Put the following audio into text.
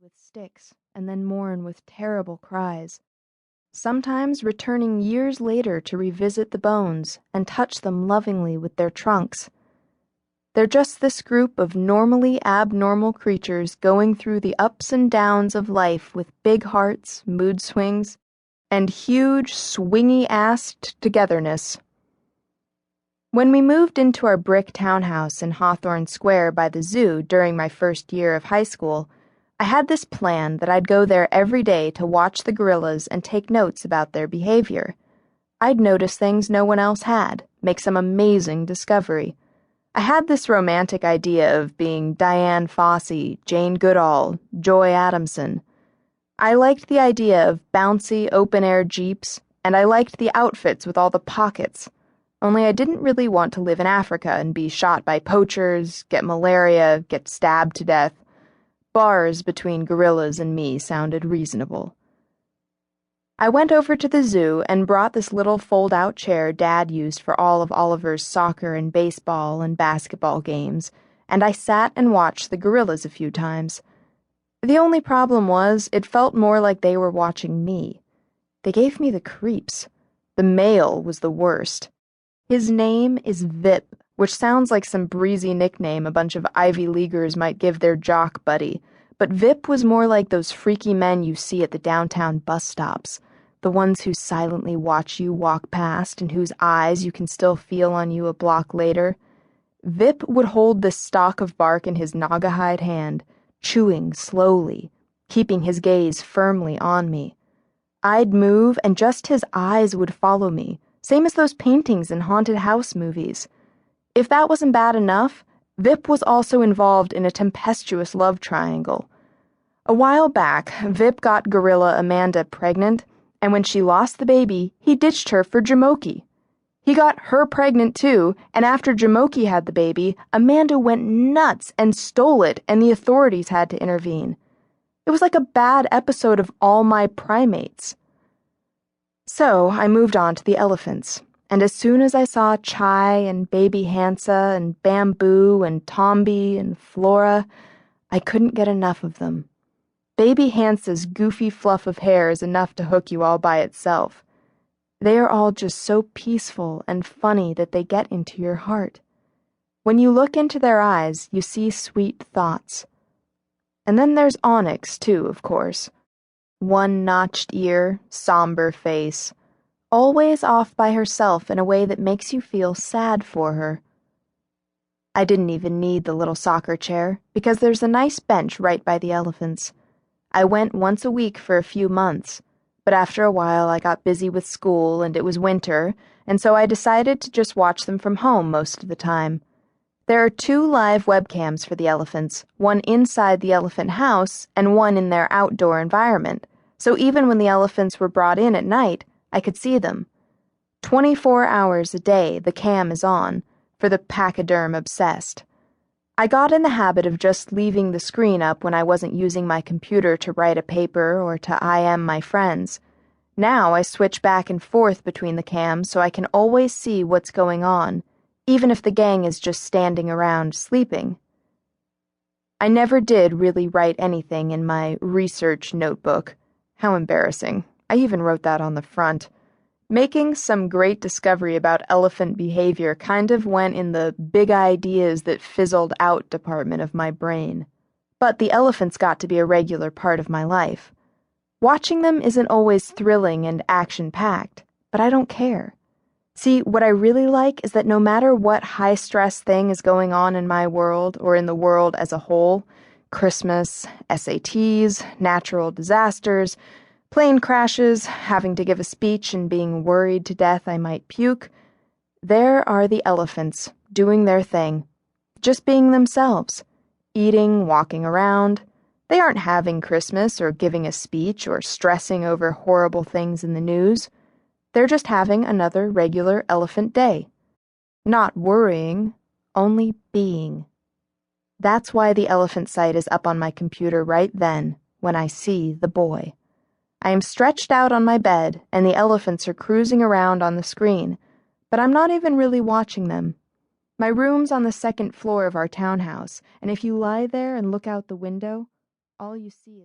with sticks and then mourn with terrible cries, sometimes returning years later to revisit the bones and touch them lovingly with their trunks. They're just this group of normally abnormal creatures going through the ups and downs of life with big hearts, mood swings, and huge, swingy-assed togetherness. When we moved into our brick townhouse in Hawthorne Square by the zoo during my first year of high school, I had this plan that I'd go there every day to watch the gorillas and take notes about their behavior. I'd notice things no one else had, make some amazing discovery. I had this romantic idea of being Diane Fossey, Jane Goodall, Joy Adamson. I liked the idea of bouncy, open-air jeeps, and I liked the outfits with all the pockets. Only I didn't really want to live in Africa and be shot by poachers, get malaria, get stabbed to death. Bars between gorillas and me sounded reasonable. I went over to the zoo and brought this little fold-out chair Dad used for all of Oliver's soccer and baseball and basketball games, and I sat and watched the gorillas a few times. The only problem was, it felt more like they were watching me. They gave me the creeps. The male was the worst. His name is Vip, which sounds like some breezy nickname a bunch of Ivy Leaguers might give their jock buddy, but Vip was more like those freaky men you see at the downtown bus stops, the ones who silently watch you walk past and whose eyes you can still feel on you a block later. Vip would hold this stalk of bark in his naga-hide hand, chewing slowly, keeping his gaze firmly on me. I'd move and just his eyes would follow me, same as those paintings in haunted house movies. If that wasn't bad enough, Vip was also involved in a tempestuous love triangle. A while back, Vip got gorilla Amanda pregnant, and when she lost the baby, he ditched her for Jamoki. He got her pregnant too, and after Jamoki had the baby, Amanda went nuts and stole it, and the authorities had to intervene. It was like a bad episode of All My Primates. So I moved on to the elephants, and as soon as I saw Chai and Baby Hansa and Bamboo and Tombi and Flora, I couldn't get enough of them. Baby Hansa's goofy fluff of hair is enough to hook you all by itself. They are all just so peaceful and funny that they get into your heart. When you look into their eyes, you see sweet thoughts. And then there's Onyx, too, of course. One notched ear, somber face, always off by herself in a way that makes you feel sad for her. I didn't even need the little soccer chair, because there's a nice bench right by the elephants. I went once a week for a few months, but after a while I got busy with school and it was winter, and so I decided to just watch them from home most of the time. There are 2 live webcams for the elephants, one inside the elephant house and one in their outdoor environment, so even when the elephants were brought in at night, I could see them. 24 hours a day the cam is on, for the pachyderm obsessed. I got in the habit of just leaving the screen up when I wasn't using my computer to write a paper or to IM my friends. Now I switch back and forth between the cams so I can always see what's going on, even if the gang is just standing around sleeping. I never did really write anything in my research notebook. How embarrassing. I even wrote that on the front. Making some great discovery about elephant behavior kind of went in the big ideas that fizzled out department of my brain. But the elephants got to be a regular part of my life. Watching them isn't always thrilling and action-packed, but I don't care. See, what I really like is that no matter what high-stress thing is going on in my world or in the world as a whole, Christmas, SATs, natural disasters, plane crashes, having to give a speech and being worried to death I might puke, there are the elephants doing their thing, just being themselves, eating, walking around. They aren't having Christmas or giving a speech or stressing over horrible things in the news. They're just having another regular elephant day. Not worrying, only being. That's why the elephant site is up on my computer right then, when I see the boy. I am stretched out on my bed, and the elephants are cruising around on the screen, but I'm not even really watching them. My room's on the 2nd floor of our townhouse, and if you lie there and look out the window, all you see is